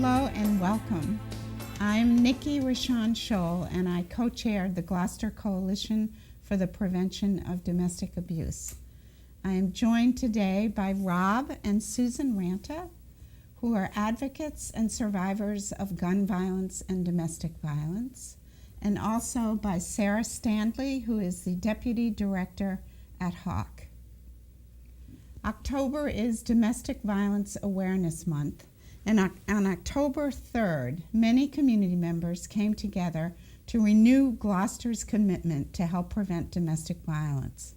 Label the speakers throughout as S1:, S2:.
S1: Hello and welcome. I'm Nikki Rashawn Scholl, and I co-chair the Gloucester Coalition for the Prevention of Domestic Abuse. I am joined today by Rob and Susan Ranta, who are advocates and survivors of gun violence and domestic violence, and also by Sarah Standley, who is the Deputy Director at HAWC. October is Domestic Violence Awareness Month, and on October 3rd, many community members came together to renew Gloucester's commitment to help prevent domestic violence.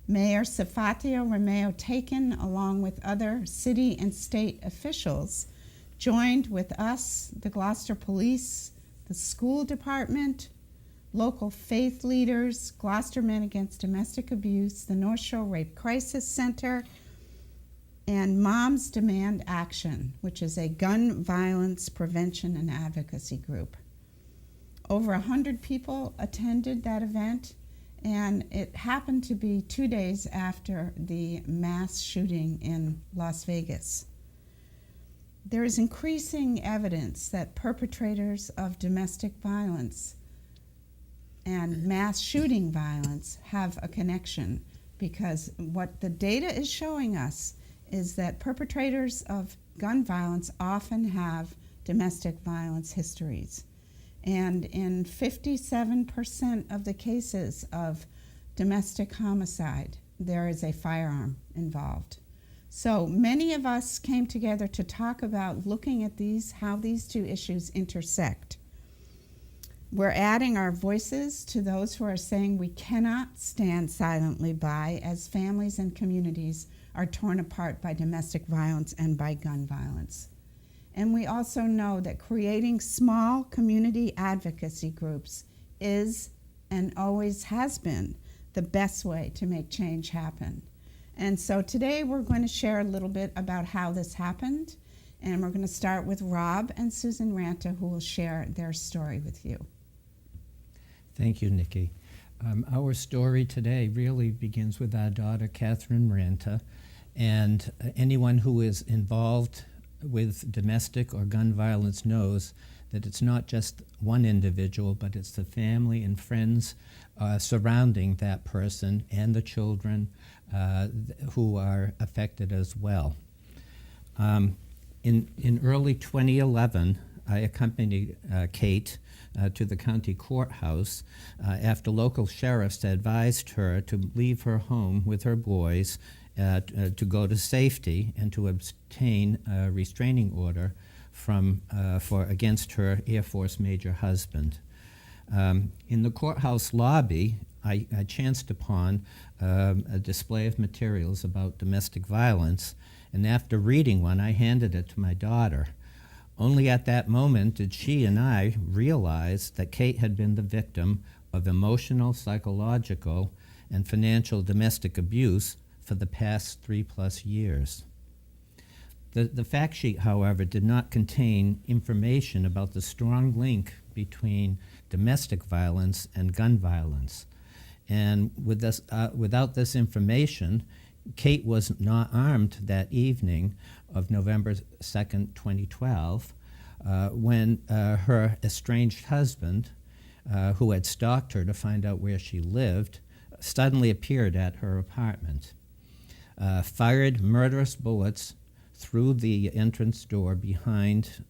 S1: Mayor Safatio Romeo Taken, along with other city and state officials, joined with us, the Gloucester Police, the school department, local faith leaders, Gloucester Men Against Domestic Abuse, the North Shore Rape Crisis Center, and Moms Demand Action, which is a gun violence prevention and advocacy group. Over 100 people attended that event, and it happened to be 2 days after the mass shooting in Las Vegas. There is increasing evidence that perpetrators of domestic violence and mass shooting violence have a connection, because what the data is showing us is that perpetrators of gun violence often have domestic violence histories. And in 57% of the cases of domestic homicide, there is a firearm involved. So many of us came together to talk about looking at how these two issues intersect. We're adding our voices to those who are saying we cannot stand silently by as families and communities are torn apart by domestic violence and by gun violence. And we also know that creating small community advocacy groups is and always has been the best way to make change happen. And so today we're going to share a little bit about how this happened, and we're going to start with Rob and Susan Ranta, who will share their story with you.
S2: Thank you, Nikki. Our story today really begins with our daughter, Catherine Ranta, and anyone who is involved with domestic or gun violence knows that it's not just one individual, but it's the family and friends surrounding that person and the children who are affected as well. In early 2011, I accompanied Kate to the county courthouse after local sheriffs advised her to leave her home with her boys to go to safety and to obtain a restraining order against her Air Force Major husband. In the courthouse lobby, I chanced upon a display of materials about domestic violence, and after reading one, I handed it to my daughter. Only at that moment did she and I realize that Kate had been the victim of emotional, psychological, and financial domestic abuse for the past 3+ years. The fact sheet, however, did not contain information about the strong link between domestic violence and gun violence. And without this information, Kate was not armed that evening of November 2nd, 2012, when her estranged husband, who had stalked her to find out where she lived, suddenly appeared at her apartment, fired murderous bullets through the entrance door behind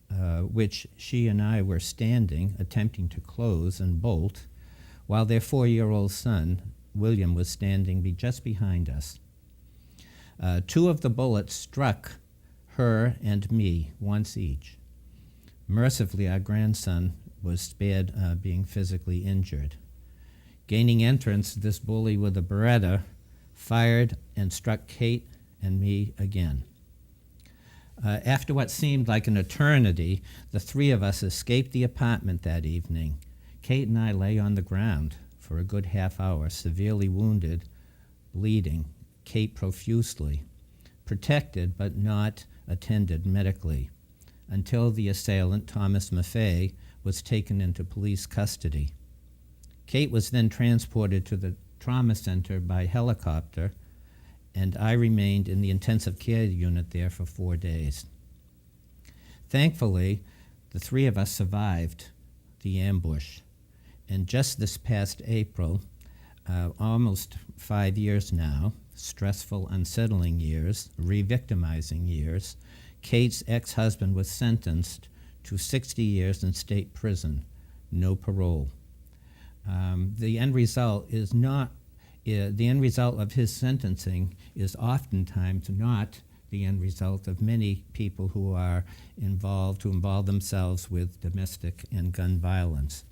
S2: which she and I were standing, attempting to close and bolt, while their 4-year-old son, William, was standing just behind us. 2 of the bullets struck her and me once each. Mercifully, our grandson was spared being physically injured. Gaining entrance, this bully with a Beretta fired and struck Kate and me again. After what seemed like an eternity, the 3 of us escaped the apartment that evening. Kate and I lay on the ground for a good half hour, severely wounded, bleeding, Kate profusely, protected but not attended medically, until the assailant, Thomas Maffei, was taken into police custody. Kate was then transported to the trauma center by helicopter, and I remained in the intensive care unit there for 4 days. Thankfully, the three of us survived the ambush. And just this past April, almost 5 years now, stressful, unsettling years, re-victimizing years, Kate's ex-husband was sentenced to 60 years in state prison, no parole. The end result of his sentencing is oftentimes not the end result of many people who involve themselves with domestic and gun violence.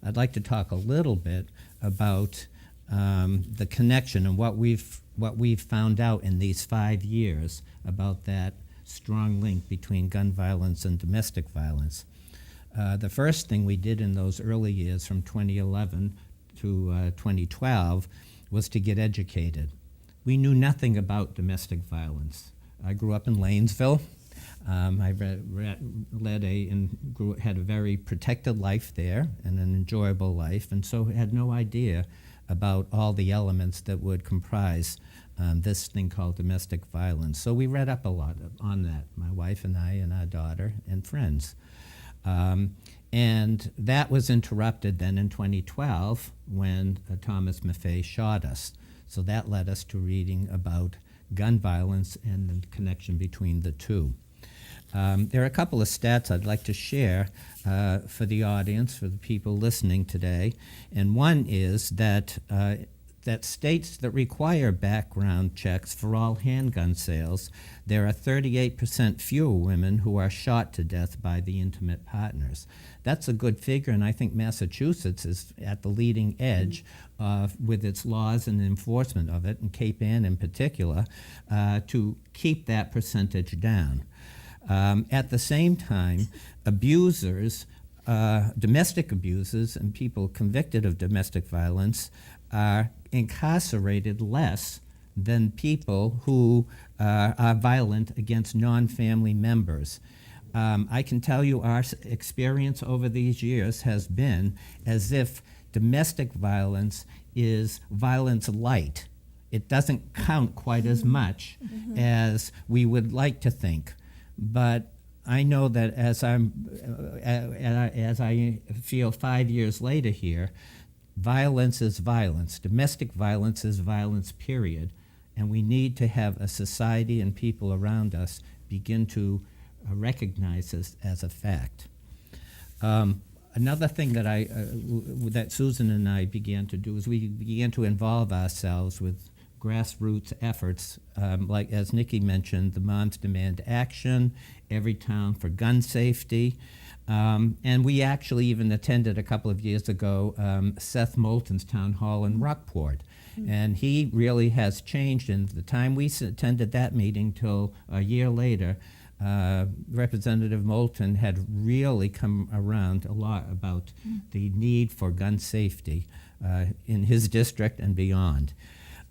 S2: I'd like to talk a little bit about the connection and what we've found out in these 5 years about that strong link between gun violence and domestic violence. The first thing we did in those early years from 2011 to 2012 was to get educated. We knew nothing about domestic violence. I grew up in Lanesville. I had a very protected life there and an enjoyable life, and so had no idea about all the elements that would comprise this thing called domestic violence. So we read up a lot on that, my wife and I and our daughter and friends. And that was interrupted then in 2012 when Thomas Maffei shot us. So that led us to reading about gun violence and the connection between the two. There are a couple of stats I'd like to share for the audience, for the people listening today. And one is that states that require background checks for all handgun sales, there are 38% fewer women who are shot to death by the intimate partners. That's a good figure, and I think Massachusetts is at the leading edge with its laws and enforcement of it, and Cape Ann in particular, to keep that percentage down. At the same time, abusers, domestic abusers, and people convicted of domestic violence are incarcerated less than people who are violent against non-family members. I can tell you our experience over these years has been as if domestic violence is violence light. It doesn't count quite as much as we would like to think. But I know that as I feel 5 years later here, violence is violence. Domestic violence is violence, period. And we need to have a society and people around us begin to recognize this as a fact. Another thing that that Susan and I began to do is we began to involve ourselves with grassroots efforts, like as Nikki mentioned, the Moms Demand Action, Every Town for Gun Safety, and we actually even attended a couple of years ago Seth Moulton's town hall in Rockport. And he really has changed. In the time we attended that meeting till a year later, Representative Moulton had really come around a lot about the need for gun safety in his district and beyond.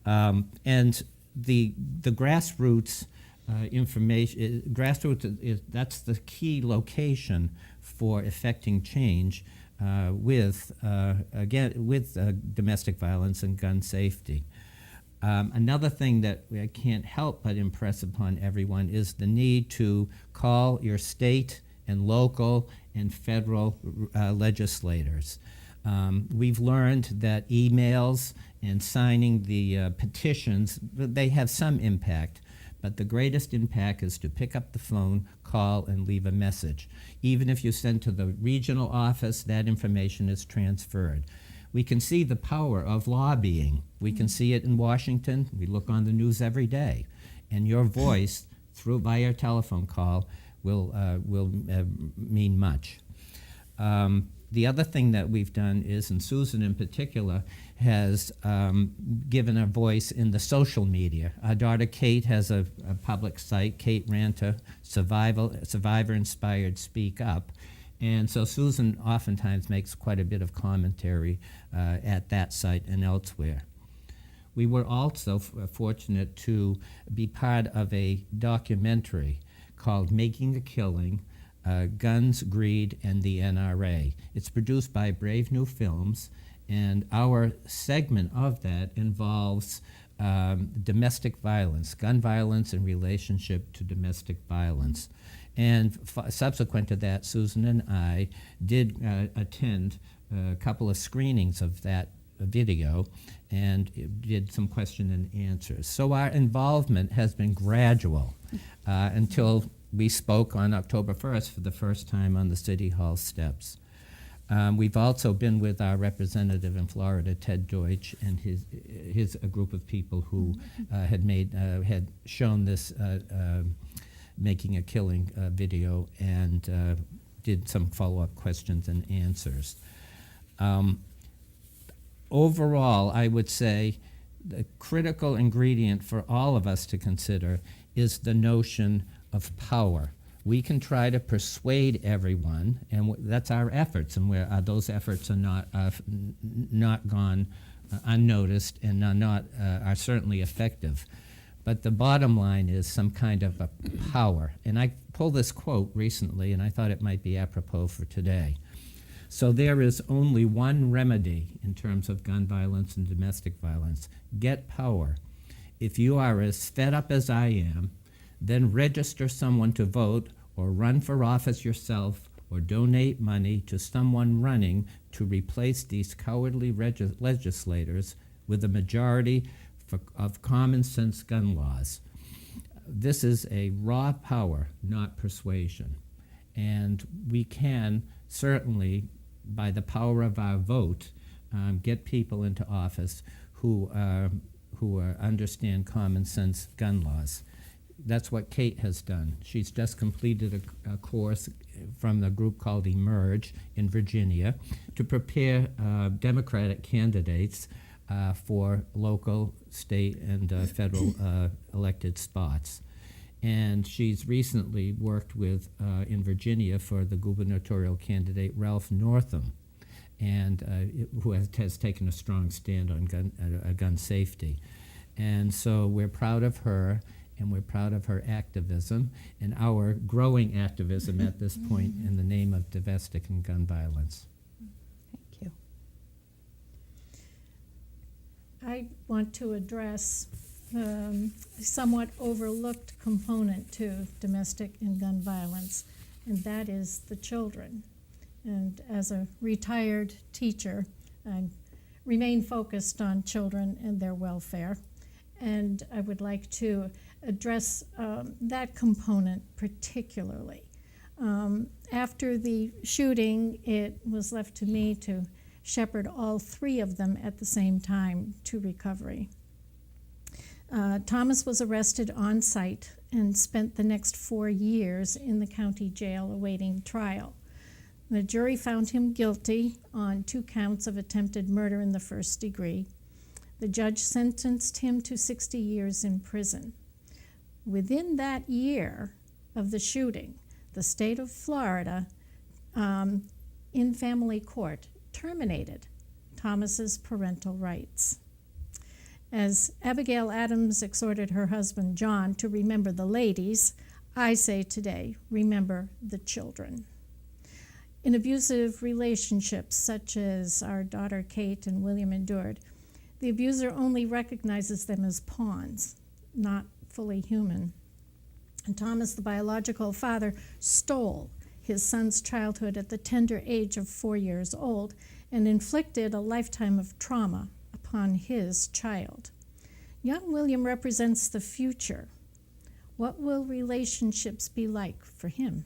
S2: And the grassroots information, that's the key location for effecting change with domestic violence and gun safety. Another thing that I can't help but impress upon everyone is the need to call your state and local and federal legislators. We've learned that emails and signing the petitions, they have some impact, but the greatest impact is to pick up the phone, call, and leave a message. Even if you send to the regional office, that information is transferred. We can see the power of lobbying. We can see it in Washington. We look on the news every day. And your voice, by your telephone call, will mean much. The other thing that we've done is, and Susan in particular, has given a voice in the social media. Our daughter Kate has a public site, Kate Ranta, Survivor-Inspired Speak Up. And so Susan oftentimes makes quite a bit of commentary at that site and elsewhere. We were also fortunate to be part of a documentary called Making a Killing, Guns, Greed, and the NRA. It's produced by Brave New Films, and our segment of that involves domestic violence, gun violence in relationship to domestic violence. And subsequent to that, Susan and I did attend a couple of screenings of that video and did some question and answers. So our involvement has been gradual until we spoke on October 1st for the first time on the City Hall steps. We've also been with our representative in Florida, Ted Deutsch, and his a group of people who had shown this making a killing video and did some follow-up questions and answers. Overall, I would say the critical ingredient for all of us to consider is the notion of power. We can try to persuade everyone, and that's our efforts, and those efforts are not gone unnoticed and are certainly effective. But the bottom line is some kind of a power. And I pulled this quote recently, and I thought it might be apropos for today. So there is only one remedy in terms of gun violence and domestic violence. Get power. If you are as fed up as I am, then register someone to vote or run for office yourself or donate money to someone running to replace these cowardly legislators with a majority of common sense gun laws. This is a raw power, not persuasion. And we can certainly, by the power of our vote, get people into office who understand common sense gun laws. That's what Kate has done. She's just completed a course from the group called Emerge in Virginia to prepare Democratic candidates for local, state, and federal elected spots. And she's recently worked with, in Virginia, for the gubernatorial candidate Ralph Northam, and who has taken a strong stand on gun safety. And so we're proud of her, and we're proud of her activism and our growing activism at this point in the name of domestic and gun violence.
S1: Thank you.
S3: I want to address a somewhat overlooked component to domestic and gun violence, and that is the children. And as a retired teacher, I remain focused on children and their welfare. And I would like to address that component particularly. After the shooting, it was left to me to shepherd all three of them at the same time to recovery. Thomas was arrested on site and spent the next 4 years in the county jail awaiting trial. The jury found him guilty on 2 counts of attempted murder in the first degree. The judge sentenced him to 60 years in prison. Within that year of the shooting, the state of Florida, in family court, terminated Thomas's parental rights. As Abigail Adams exhorted her husband John to remember the ladies, I say today, remember the children. In abusive relationships, such as our daughter Kate and William endured, the abuser only recognizes them as pawns, not fully human. And Thomas, the biological father, stole his son's childhood at the tender age of 4 years old and inflicted a lifetime of trauma upon his child. Young William represents the future. What will relationships be like for him?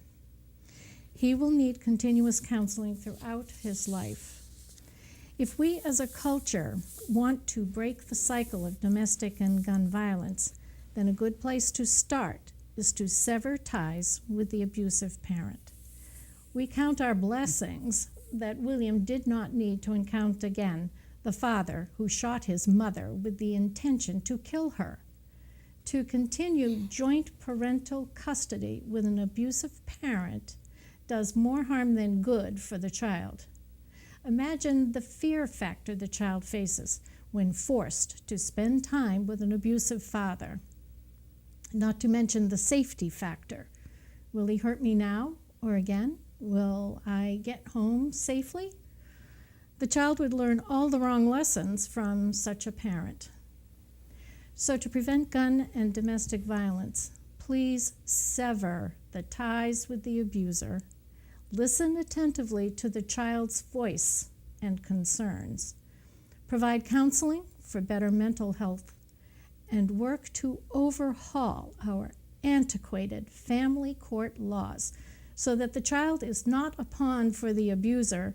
S3: He will need continuous counseling throughout his life. If we as a culture want to break the cycle of domestic and gun violence, then a good place to start is to sever ties with the abusive parent. We count our blessings that William did not need to encounter again the father who shot his mother with the intention to kill her. To continue joint parental custody with an abusive parent does more harm than good for the child. Imagine the fear factor the child faces when forced to spend time with an abusive father. Not to mention the safety factor. Will he hurt me now or again? Will I get home safely? The child would learn all the wrong lessons from such a parent. So to prevent gun and domestic violence, please sever the ties with the abuser, listen attentively to the child's voice and concerns, provide counseling for better mental health, and work to overhaul our antiquated family court laws so that the child is not a pawn for the abuser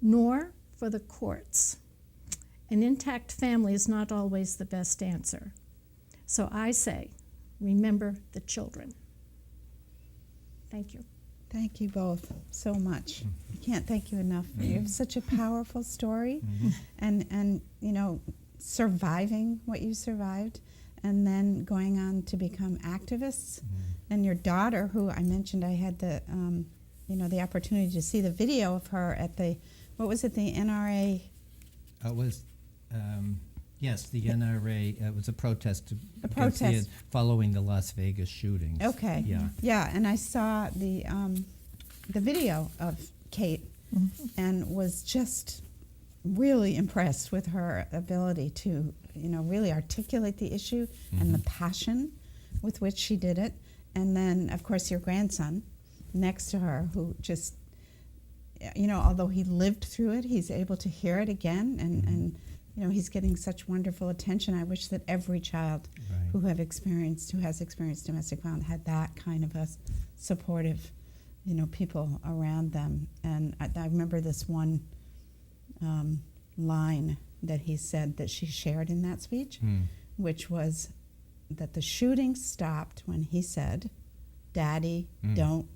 S3: nor for the courts. An intact family is not always the best answer. So I say, remember the children. Thank you.
S1: Thank you both so much. I can't thank you enough. You have such a powerful story, and you know, surviving what you survived, and then going on to become activists. And your daughter, who I mentioned, I had the the opportunity to see the video of her at the, what was it, the NRA?
S2: It was, yes, the NRA. It was a protest.
S1: A protest
S2: following the Las Vegas shootings.
S1: Okay. Yeah, and I saw the video of Kate, and was just really impressed with her ability to, really articulate the issue and the passion with which she did it. And then, of course, your grandson next to her, who just, although he lived through it, he's able to hear it again, and he's getting such wonderful attention. I wish that every child who has experienced domestic violence had that kind of a supportive, people around them. And I remember this one line that he said that she shared in that speech, which was that the shooting stopped when he said, "Daddy, don't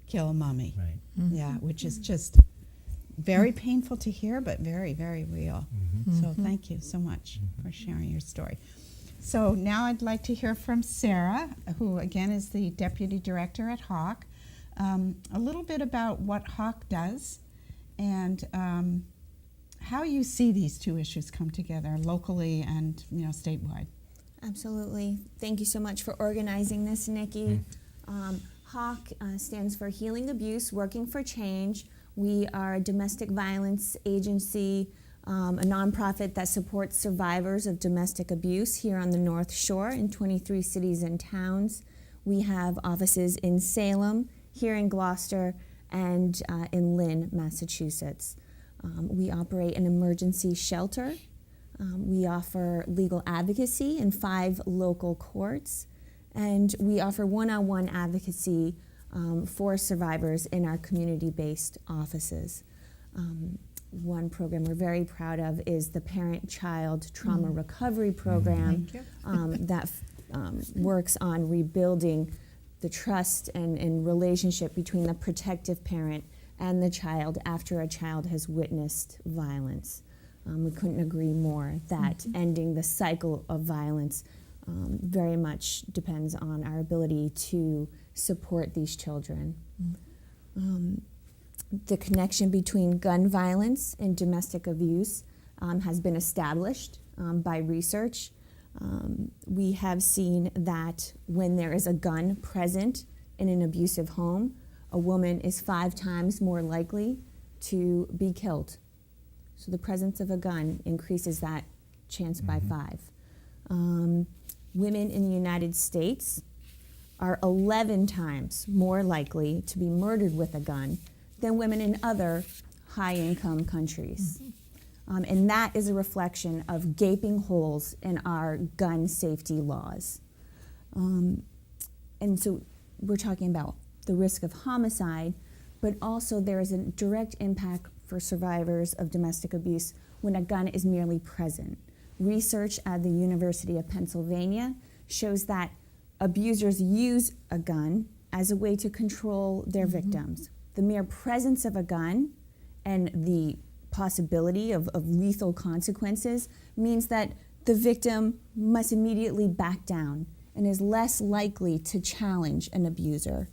S1: kill Mommy."
S2: Right.
S1: Yeah, which is just very painful to hear, but very, very real. So thank you so much for sharing your story. So now I'd like to hear from Sarah, who again is the Deputy Director at HAWC, a little bit about what HAWC does and how you see these two issues come together locally and statewide.
S4: Absolutely. Thank you so much for organizing this, Nikki. HAWC stands for Healing Abuse, Working for Change. We are a domestic violence agency, a nonprofit that supports survivors of domestic abuse here on the North Shore in 23 cities and towns. We have offices in Salem, here in Gloucester, and in Lynn, Massachusetts. We operate an emergency shelter. We offer legal advocacy in 5 local courts, and we offer one-on-one advocacy for survivors in our community-based offices. One program we're very proud of is the Parent-Child Trauma Recovery Program that works on rebuilding the trust and relationship between the protective parent and the child after a child has witnessed violence. We couldn't agree more that ending the cycle of violence very much depends on our ability to support these children. The connection between gun violence and domestic abuse has been established by research. We have seen that when there is a gun present in an abusive home, a woman is 5 times more likely to be killed. So the presence of a gun increases that chance by 5. Women in the United States are 11 times more likely to be murdered with a gun than women in other high-income countries. And that is a reflection of gaping holes in our gun safety laws. And so we're talking about the risk of homicide, but also there is a direct impact for survivors of domestic abuse when a gun is merely present. Research at the University of Pennsylvania shows that abusers use a gun as a way to control their victims. The mere presence of a gun and the possibility of lethal consequences means that the victim must immediately back down and is less likely to challenge an abuser.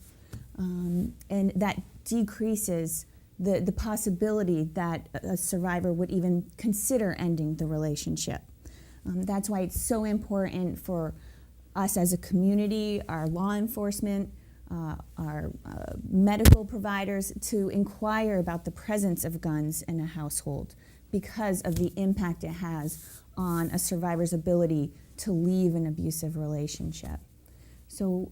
S4: And that decreases the possibility that a survivor would even consider ending the relationship. That's why it's so important for us as a community, our law enforcement, our medical providers to inquire about the presence of guns in a household because of the impact it has on a survivor's ability to leave an abusive relationship. So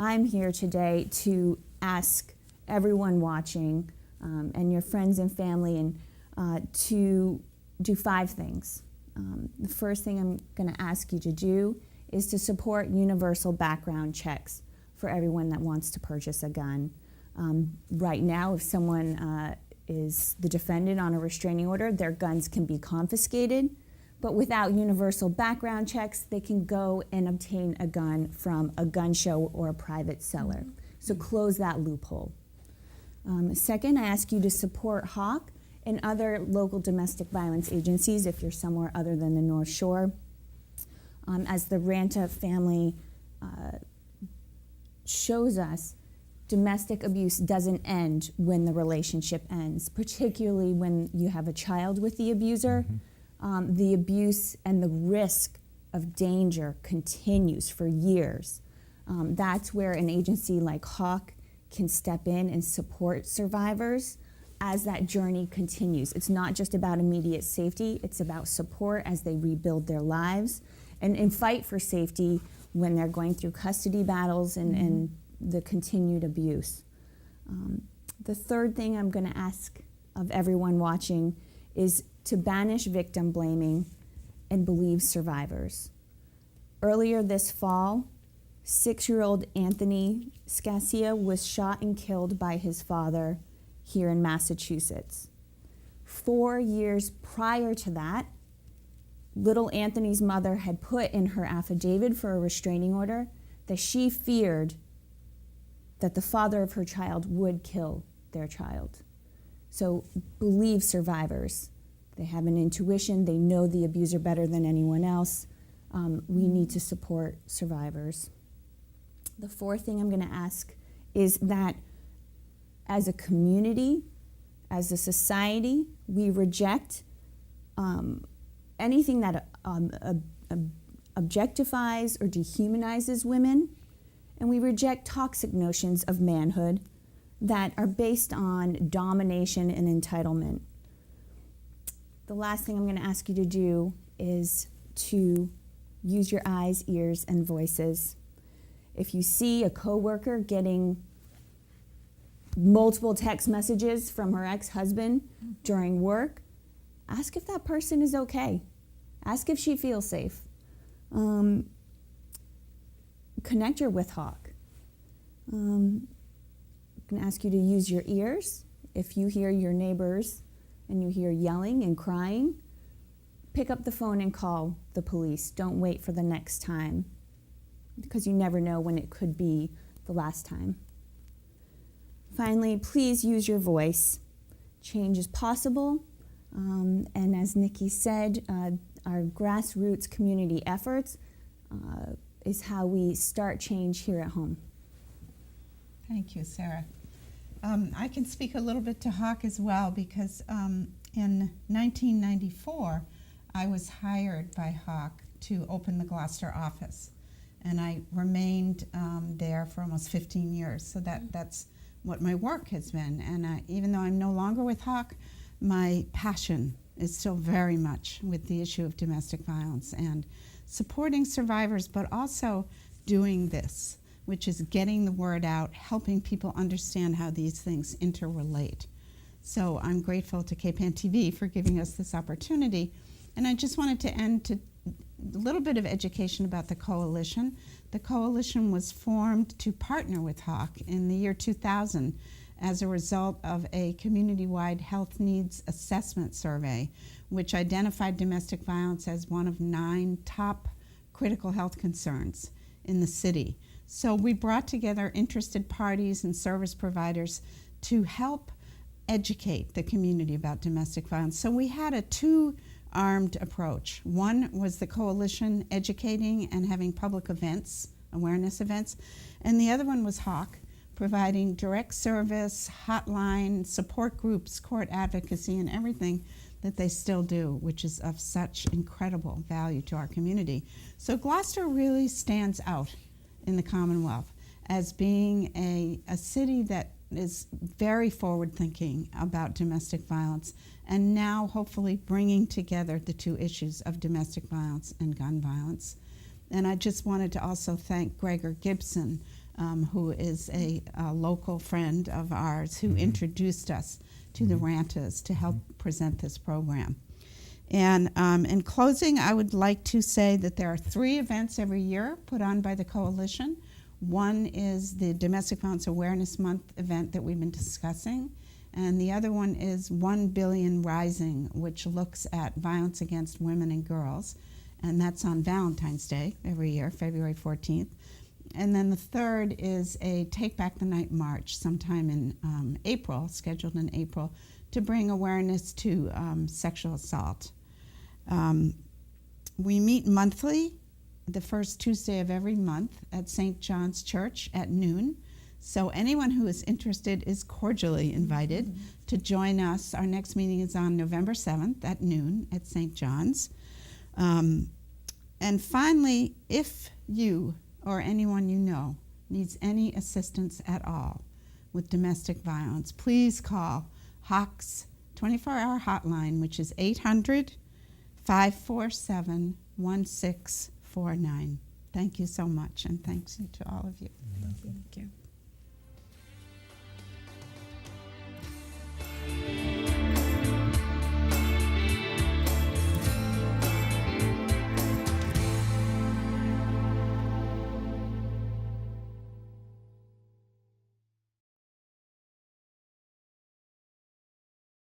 S4: I'm here today to ask everyone watching and your friends and family to do 5 things. The first thing I'm going to ask you to do is to support universal background checks for everyone that wants to purchase a gun. Right now, if someone is the defendant on a restraining order, their guns can be confiscated, but without universal background checks, they can go and obtain a gun from a gun show or a private seller. So close that loophole. Second, I ask you to support HAWC and other local domestic violence agencies if you're somewhere other than the North Shore. As the Ranta family shows us, domestic abuse doesn't end when the relationship ends, particularly when you have a child with the abuser. The abuse and the risk of danger continues for years. That's where an agency like HAWC can step in and support survivors as that journey continues. It's not just about immediate safety, it's about support as they rebuild their lives and fight for safety when they're going through custody battles and the continued abuse. The third thing I'm going to ask of everyone watching is to banish victim blaming and believe survivors. Earlier this fall, 6-year-old Anthony Scasia was shot and killed by his father here in Massachusetts. 4 years prior to that, little Anthony's mother had put in her affidavit for a restraining order that she feared that the father of her child would kill their child. So believe survivors. They have an intuition, they know the abuser better than anyone else. We need to support survivors. The fourth thing I'm going to ask is that as a community, as a society, we reject anything that objectifies or dehumanizes women, and we reject toxic notions of manhood that are based on domination and entitlement. The last thing I'm going to ask you to do is to use your eyes, ears, and voices. If you see a coworker getting multiple text messages from her ex-husband during work, ask if that person is okay. Ask if she feels safe. Connect her with HAWC. I'm going to ask you to use your ears. If you hear your neighbors and you hear yelling and crying, pick up the phone and call the police. Don't wait for the next time, because you never know when it could be the last time. Finally, please use your voice. Change is possible, and as Nikki said, our grassroots community efforts is how we start change here at home.
S1: Thank you, Sarah. I can speak a little bit to HAWC as well, because in 1994, I was hired by HAWC to open the Gloucester office, and I remained there for almost 15 years. So that's what my work has been. And even though I'm no longer with HAWC, my passion is still very much with the issue of domestic violence and supporting survivors, but also doing this, which is getting the word out, helping people understand how these things interrelate. So I'm grateful to KPAN TV for giving us this opportunity. And I just wanted to end to a little bit of education about the coalition. The coalition was formed to partner with HAWC in the year 2000 as a result of a community-wide health needs assessment survey, which identified domestic violence as one of 9 top critical health concerns in the city. So we brought together interested parties and service providers to help educate the community about domestic violence. So we had a 2-armed approach. One was the coalition educating and having public events, awareness events, and the other one was HAWC, providing direct service, hotline, support groups, court advocacy, and everything that they still do, which is of such incredible value to our community. So Gloucester really stands out in the Commonwealth as being a city that is very forward-thinking about domestic violence, and now hopefully bringing together the 2 issues of domestic violence and gun violence. And I just wanted to also thank Gregor Gibson who is a local friend of ours who introduced us to the Rantas to help present this program. And in closing, I would like to say that there are 3 events every year put on by the Coalition. One is the Domestic Violence Awareness Month event that we've been discussing, and the other one is 1 Billion Rising, which looks at violence against women and girls, and that's on Valentine's Day every year, February 14th. And then the third is a Take Back the Night March sometime in April, scheduled in April, to bring awareness to sexual assault. We meet monthly, the first Tuesday of every month at St. John's Church at noon. So anyone who is interested is cordially invited to join us. Our next meeting is on November 7th at noon at St. John's. And finally, if you or anyone you know needs any assistance at all with domestic violence, please call HAWC's 24-hour hotline, which is 800-547-1649. Thank you so much, and thanks to all of you.
S3: Thank you.